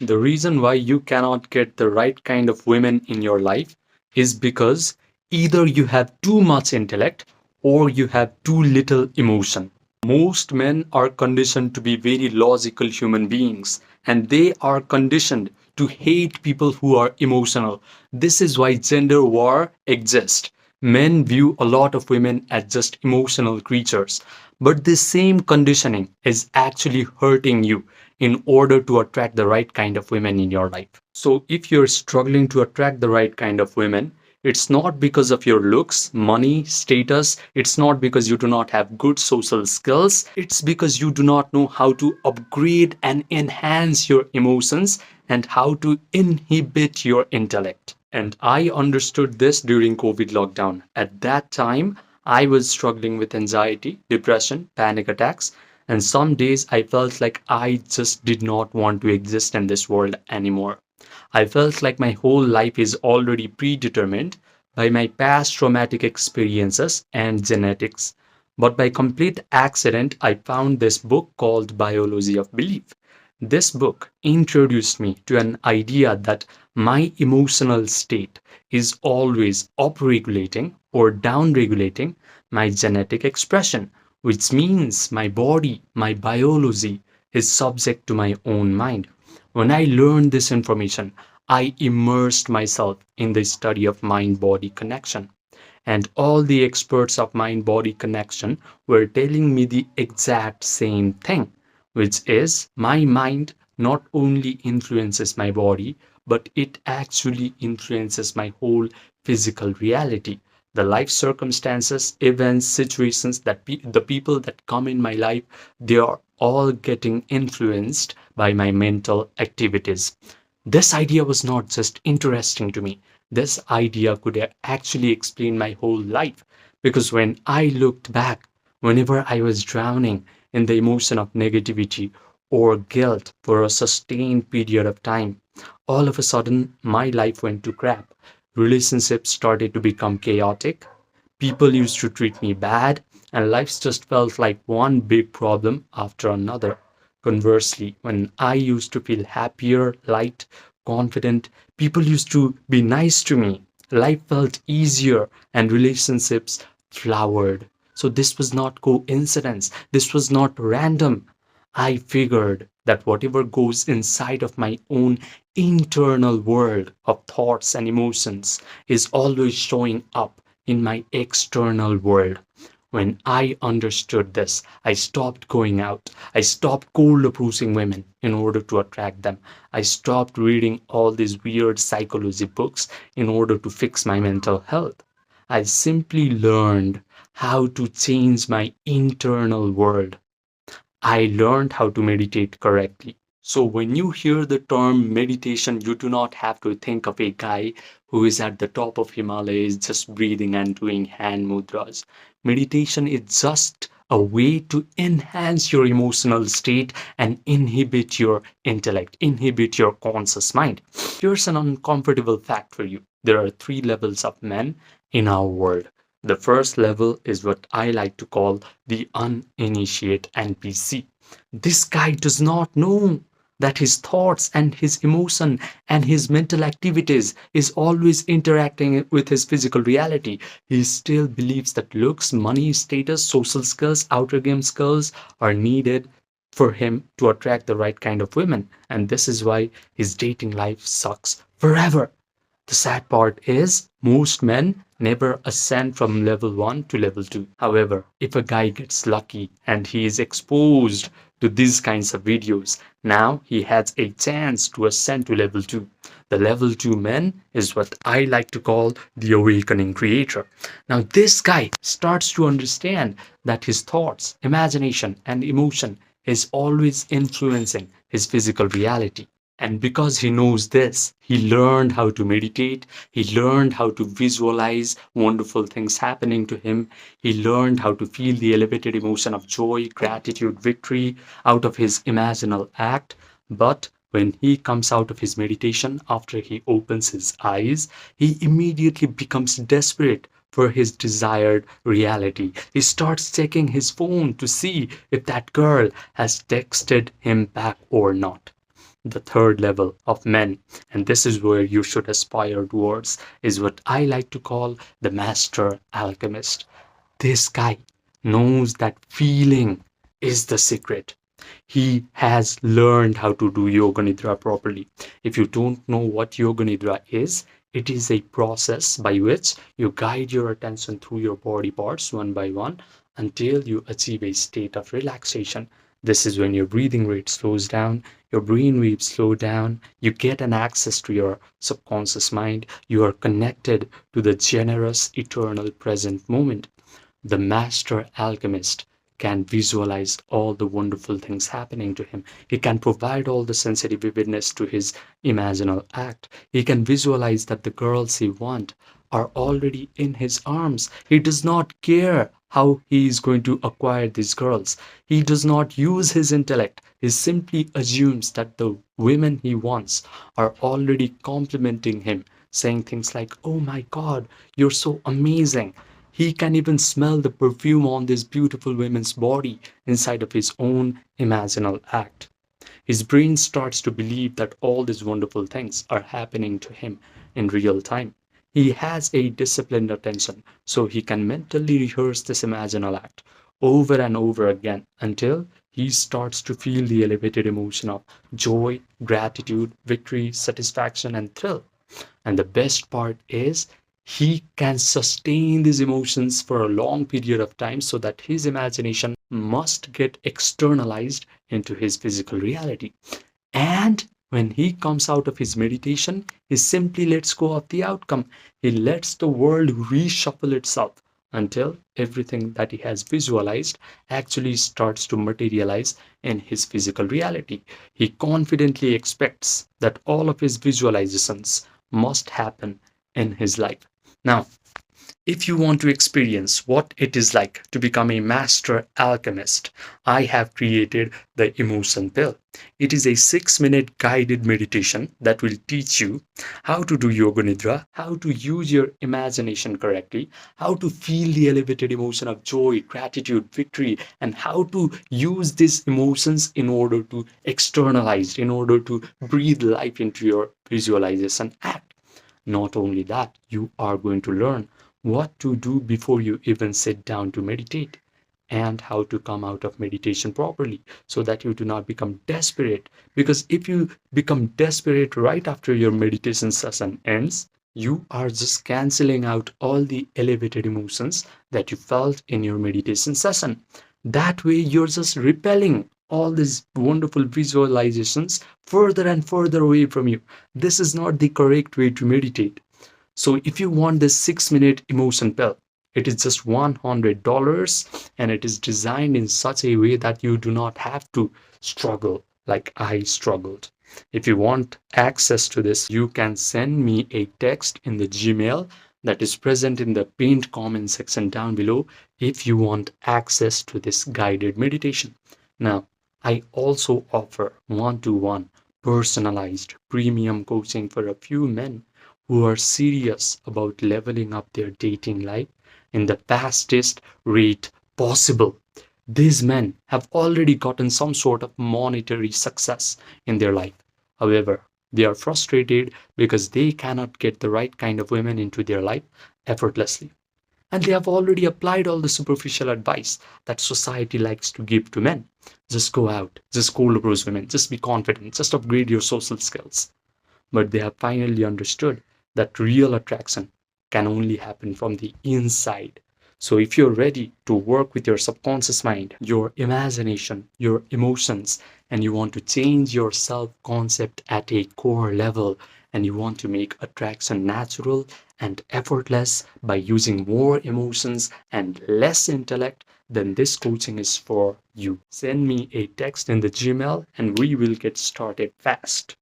The reason why you cannot get the right kind of women in your life is because either you have too much intellect or you have too little emotion. Most men are conditioned to be very logical human beings and they are conditioned to hate people who are emotional. This is why gender war exists. Men view a lot of women as just emotional creatures. But this same conditioning is actually hurting you in order to attract the right kind of women in your life. So if you're struggling to attract the right kind of women, it's not because of your looks, money, status. It's not because you do not have good social skills. It's because you do not know how to upgrade and enhance your emotions and how to inhibit your intellect. And I understood this during COVID lockdown. At that time, I was struggling with anxiety, depression, panic attacks, and some days I felt like I just did not want to exist in this world anymore. I felt like my whole life is already predetermined by my past traumatic experiences and genetics. But by complete accident, I found this book called Biology of Belief. This book introduced me to an idea that my emotional state is always upregulating or downregulating my genetic expression, which means my body, my biology is subject to my own mind. When I learned this information, I immersed myself in the study of mind body connection. And all the experts of mind body connection were telling me the exact same thing, which is my mind not only influences my body, but it actually influences my whole physical reality. The life circumstances, events, situations that the people that come in my life, they are all getting influenced by my mental activities. This idea was not just interesting to me. This idea could actually explain my whole life. Because when I looked back, whenever I was drowning in the emotion of negativity or guilt for a sustained period of time, all of a sudden my life went to crap. Relationships started to become chaotic. People used to treat me bad, and life just felt like one big problem after another. Conversely, when I used to feel happier, light, confident, people used to be nice to me. Life felt easier and relationships flowered. So this was not coincidence. This was not random. I figured that whatever goes inside of my own internal world of thoughts and emotions is always showing up in my external world. When I understood this, I stopped going out. I stopped cold approaching women in order to attract them. I stopped reading all these weird psychology books in order to fix my mental health. I simply learned how to change my internal world. I learned how to meditate correctly. So, when you hear the term meditation, you do not have to think of a guy who is at the top of Himalayas just breathing and doing hand mudras. Meditation is just a way to enhance your emotional state and inhibit your intellect, inhibit your conscious mind. Here's an uncomfortable fact for you: there are three levels of men in our world. The first level is what I like to call the uninitiated NPC. This guy does not know that his thoughts and his emotion and his mental activities is always interacting with his physical reality. He still believes that looks, money, status, social skills, outer game skills are needed for him to attract the right kind of women. And this is why his dating life sucks forever. The sad part is most men never ascend from level 1 to level 2. However, if a guy gets lucky and he is exposed to these kinds of videos, now he has a chance to ascend to level 2. The level 2 man is what I like to call the awakening creator. Now this guy starts to understand that his thoughts, imagination and emotion is always influencing his physical reality. And because he knows this, he learned how to meditate. He learned how to visualize wonderful things happening to him. He learned how to feel the elevated emotion of joy, gratitude, victory out of his imaginal act. But when he comes out of his meditation, after he opens his eyes, he immediately becomes desperate for his desired reality. He starts checking his phone to see if that girl has texted him back or not. the third level of men, and this is where you should aspire towards, is what I like to call the Master Alchemist. This guy knows that feeling is the secret. He has learned how to do Yoga Nidra properly. If you don't know what Yoga Nidra is, it is a process by which you guide your attention through your body parts one by one until you achieve a state of relaxation. This is when your breathing rate slows down, your brain waves slow down, you get an access to your subconscious mind, you are connected to the generous, eternal present moment. The master alchemist can visualize all the wonderful things happening to him. He can provide all the sensory vividness to his imaginal act. He can visualize that the girls he wants are already in his arms. He does not care how he is going to acquire these girls. He does not use his intellect. He simply assumes that the women he wants are already complimenting him, saying things like, "Oh my God, you're so amazing." He can even smell the perfume on this beautiful woman's body inside of his own imaginal act. His brain starts to believe that all these wonderful things are happening to him in real time. He has a disciplined attention, so he can mentally rehearse this imaginal act over and over again until he starts to feel the elevated emotion of joy, gratitude, victory, satisfaction, and thrill. And the best part is he can sustain these emotions for a long period of time so that his imagination must get externalized into his physical reality. And when he comes out of his meditation, he simply lets go of the outcome. He lets the world reshuffle itself until everything that he has visualized actually starts to materialize in his physical reality. He confidently expects that all of his visualizations must happen in his life. Now, if you want to experience what it is like to become a master alchemist, I have created the Emotion Pill. It is a 6-minute guided meditation that will teach you how to do Yoga Nidra, how to use your imagination correctly, how to feel the elevated emotion of joy, gratitude, victory, and how to use these emotions in order to externalize, in order to breathe life into your visualization act. Not only that, you are going to learn what to do before you even sit down to meditate and how to come out of meditation properly so that you do not become desperate. Because if you become desperate right after your meditation session ends, you are just canceling out all the elevated emotions that you felt in your meditation session. That way, you're just repelling all these wonderful visualizations further and further away from you. This is not the correct way to meditate. So if you want this 6-minute emotion pill, it is just $100 and it is designed in such a way that you do not have to struggle like I struggled. If you want access to this, you can send me a text in the Gmail that is present in the pinned comment section down below if you want access to this guided meditation. Now, I also offer one-to-one personalized premium coaching for a few men who are serious about leveling up their dating life in the fastest rate possible. These men have already gotten some sort of monetary success in their life. However, they are frustrated because they cannot get the right kind of women into their life effortlessly. And they have already applied all the superficial advice that society likes to give to men. Just go out, just cold approach women, just be confident, just upgrade your social skills. But they have finally understood that real attraction can only happen from the inside. So if you're ready to work with your subconscious mind, your imagination, your emotions, and you want to change your self-concept at a core level, and you want to make attraction natural and effortless by using more emotions and less intellect, then this coaching is for you. Send me a text in the Gmail and we will get started fast.